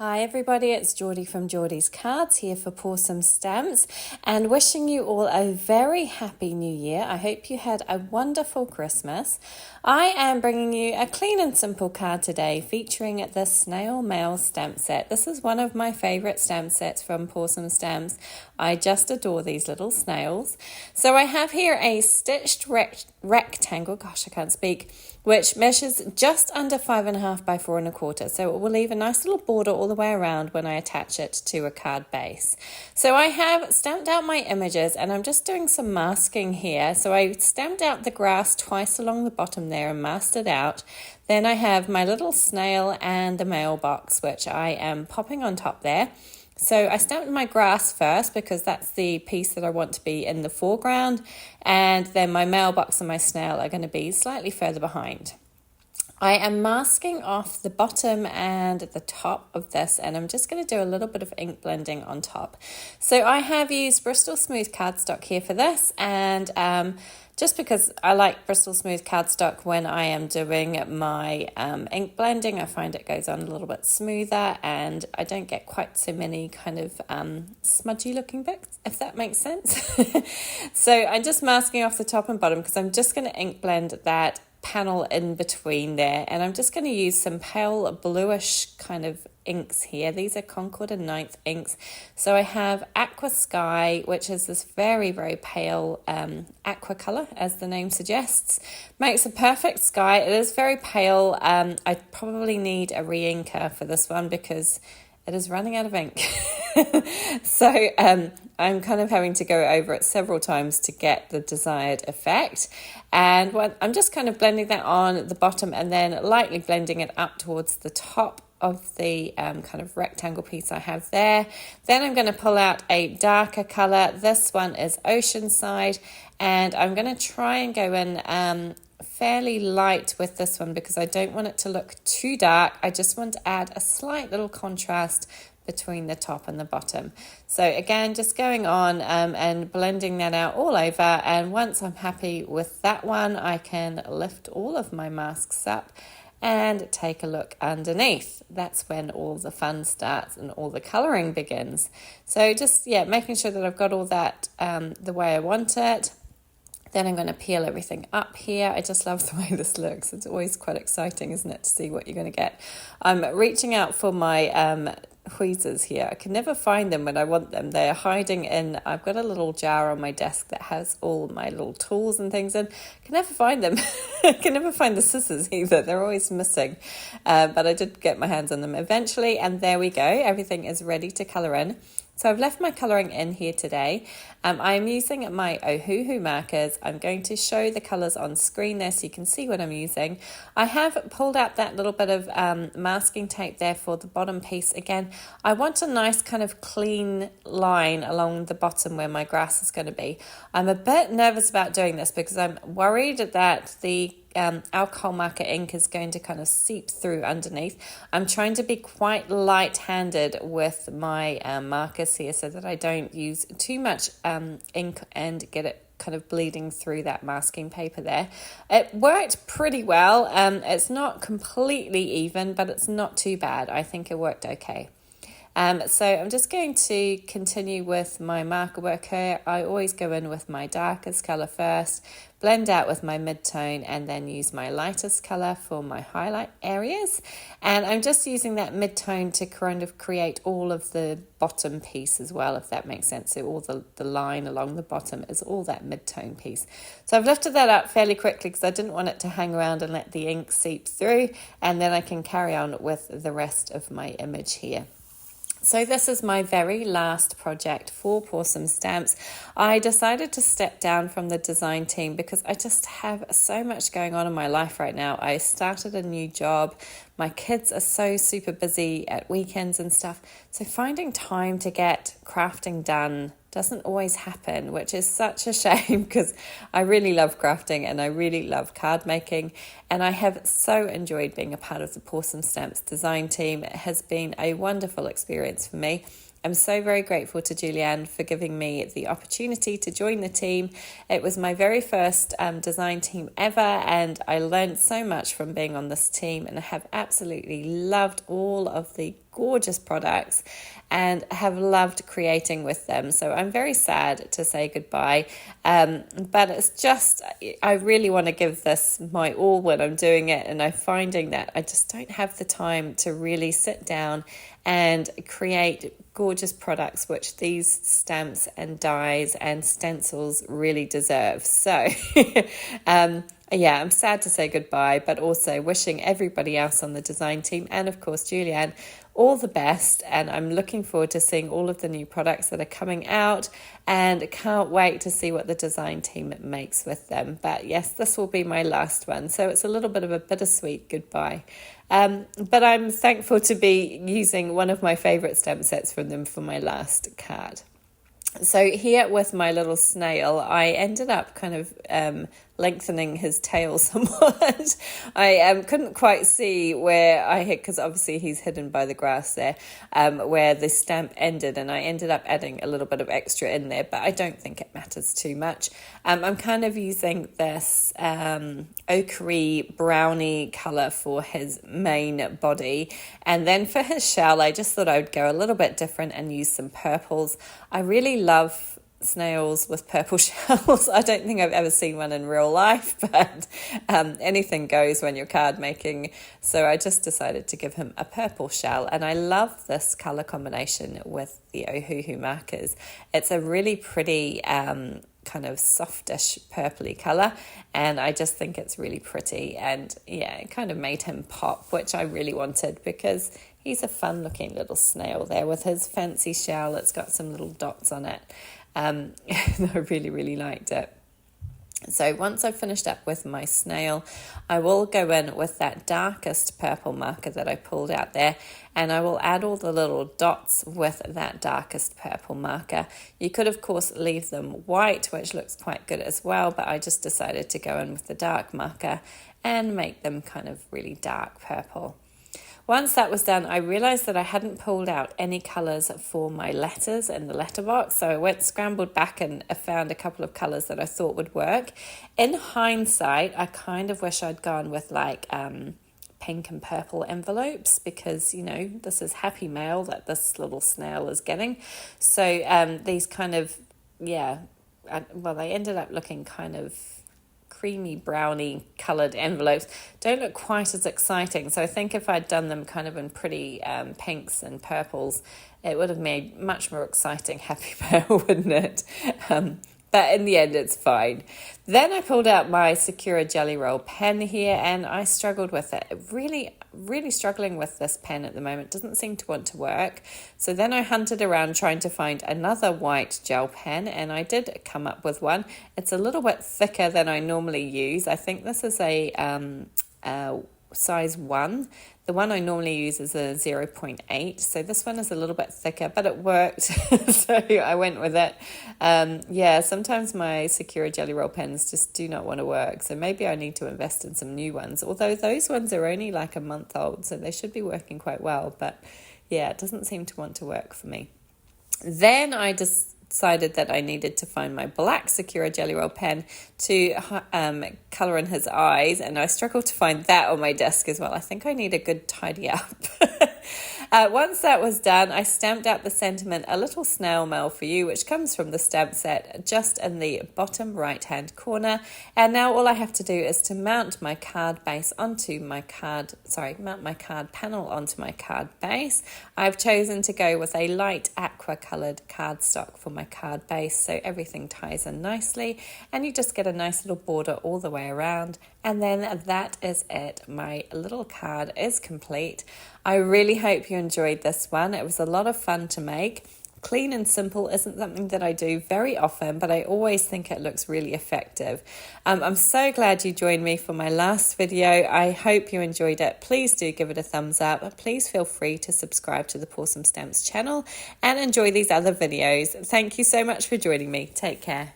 Hi everybody, it's Geordie from Geordie's Cards here for Pour Some Stamps and wishing you all a very happy new year. I hope you had a wonderful Christmas. I am bringing you a clean and simple card today featuring the Snail Mail stamp set. This is one of my favourite stamp sets from Pour Some Stamps. I just adore these little snails. So I have here a stitched rectangle, gosh I can't speak, which measures just under 5.5 by 4.25. So it will leave a nice little border all the way around when I attach it to a card base. So I have stamped out my images and I'm just doing some masking here. So I stamped out the grass twice along the bottom there and masked it out. Then I have my little snail and the mailbox, which I am popping on top there. So I stamped my grass first because that's the piece that I want to be in the foreground, and then my mailbox and my snail are going to be slightly further behind. I am masking off the bottom and the top of this, and I'm just going to do a little bit of ink blending on top. So I have used Bristol Smooth cardstock here for this, and just because I like Bristol Smooth cardstock when I am doing my ink blending, I find it goes on a little bit smoother and I don't get quite so many kind of smudgy looking bits, if that makes sense. So I'm just masking off the top and bottom because I'm just going to ink blend that panel in between there, and I'm just going to use some pale bluish kind of inks here. These are Concord and Ninth inks. So I have Aqua Sky, which is this very, very pale aqua colour, as the name suggests. Makes a perfect sky. It is very pale. I probably need a re-inker for this one because it is running out of ink. So I'm kind of having to go over it several times to get the desired effect. And I'm just kind of blending that on the bottom and then lightly blending it up towards the top of the kind of rectangle piece I have there. Then I'm going to pull out a darker colour. This one is Oceanside, and I'm going to try and go in fairly light with this one because I don't want it to look too dark. I just want to add a slight little contrast between the top and the bottom. So again, just going on and blending that out all over, and once I'm happy with that one, I can lift all of my masks up and take a look underneath. That's when all the fun starts and all the colouring begins. So just making sure that I've got all that the way I want it. Then I'm going to peel everything up here. I just love the way this looks. It's always quite exciting, isn't it, to see what you're going to get. I'm reaching out for my tweezers here. I can never find them when I want them. They're hiding in, I've got a little jar on my desk that has all my little tools and things in. I can never find them. I can never find the scissors either. They're always missing. But I did get my hands on them eventually, and there we go. Everything is ready to colour in. So I've left my colouring in here today. I'm using my Ohuhu markers. I'm going to show the colours on screen there so you can see what I'm using. I have pulled out that little bit of masking tape there for the bottom piece. Again, I want a nice kind of clean line along the bottom where my grass is going to be. I'm a bit nervous about doing this because I'm worried that the alcohol marker ink is going to kind of seep through underneath. I'm trying to be quite light-handed with my markers here so that I don't use too much ink and get it kind of bleeding through that masking paper there. It worked pretty well. It's not completely even, but it's not too bad. I think it worked okay. So I'm just going to continue with my marker work here. I always go in with my darkest colour first, blend out with my mid-tone, and then use my lightest colour for my highlight areas. And I'm just using that mid-tone to kind of create all of the bottom piece as well, if that makes sense. So all the line along the bottom is all that mid-tone piece. So I've lifted that up fairly quickly because I didn't want it to hang around and let the ink seep through, and then I can carry on with the rest of my image here. So this is my very last project for Pour Some Stamps. I decided to step down from the design team because I just have so much going on in my life right now. I started a new job. My kids are so super busy at weekends and stuff. So finding time to get crafting done doesn't always happen, which is such a shame because I really love crafting and I really love card making, and I have so enjoyed being a part of the Pour Some Stamps design team. It has been a wonderful experience for me. I'm so very grateful to Julianne for giving me the opportunity to join the team. It was my very first design team ever, and I learned so much from being on this team, and I have absolutely loved all of the gorgeous products and have loved creating with them. So I'm very sad to say goodbye. But it's just, I really want to give this my all when I'm doing it. And I'm finding that I just don't have the time to really sit down and create gorgeous products, which these stamps and dies and stencils really deserve. So yeah, I'm sad to say goodbye, but also wishing everybody else on the design team and of course Julianne all the best. And I'm looking forward to seeing all of the new products that are coming out and can't wait to see what the design team makes with them. But yes, this will be my last one. So it's a little bit of a bittersweet goodbye. But I'm thankful to be using one of my favourite stamp sets from them for my last card. So here with my little snail, I ended up kind of lengthening his tail somewhat. I couldn't quite see where I hit, because obviously he's hidden by the grass there, where the stamp ended, and I ended up adding a little bit of extra in there, but I don't think it matters too much. I'm kind of using this ochre brownie colour for his main body, and then for his shell I just thought I would go a little bit different and use some purples. I really love snails with purple shells. I don't think I've ever seen one in real life, but anything goes when you're card making. So I just decided to give him a purple shell, and I love this colour combination with the Ohuhu markers. It's a really pretty kind of softish purpley colour, and I just think it's really pretty, and yeah, it kind of made him pop, which I really wanted because he's a fun looking little snail there with his fancy shell. It's got some little dots on it. I really liked it. So once I've finished up with my snail, I will go in with that darkest purple marker that I pulled out there, and I will add all the little dots with that darkest purple marker. You could of course leave them white, which looks quite good as well, but I just decided to go in with the dark marker and make them kind of really dark purple. Once that was done, I realised that I hadn't pulled out any colours for my letters in the letterbox, so I scrambled back and found a couple of colours that I thought would work. In hindsight, I kind of wish I'd gone with like pink and purple envelopes, because, you know, this is happy mail that this little snail is getting. So these kind of, yeah, well, they ended up looking kind of creamy brownie coloured envelopes. Don't look quite as exciting, so I think if I'd done them kind of in pretty pinks and purples, it would have made much more exciting happy mail, wouldn't it? But in the end it's fine. Then I pulled out my Sakura Jelly Roll pen here, and I struggled with it. Really struggling with this pen at the moment. It doesn't seem to want to work. So then I hunted around trying to find another white gel pen, and I did come up with one. It's a little bit thicker than I normally use. I think this is a size 1. The one I normally use is a 0.8, so this one is a little bit thicker, but it worked, so I went with it. Yeah, sometimes my Sakura Jelly Roll pens just do not want to work, so maybe I need to invest in some new ones, although those ones are only like a month old, so they should be working quite well, but yeah, it doesn't seem to want to work for me. Then I decided that I needed to find my black Sakura Jelly Roll pen to colour in his eyes, and I struggled to find that on my desk as well. I think I need a good tidy up. Once that was done, I stamped out the sentiment, "A little snail mail for you," which comes from the stamp set just in the bottom right hand corner. And now all I have to do is to mount my card base onto my card, mount my card panel onto my card base. I've chosen to go with a light aqua coloured cardstock for my card base, so everything ties in nicely, and you just get a nice little border all the way around. And then that is it. My little card is complete. I really hope you enjoyed this one. It was a lot of fun to make. Clean and simple isn't something that I do very often, but I always think it looks really effective. I'm so glad you joined me for my last video. I hope you enjoyed it. Please do give it a thumbs up. Please feel free to subscribe to the Pawsome Stamps channel and enjoy these other videos. Thank you so much for joining me. Take care.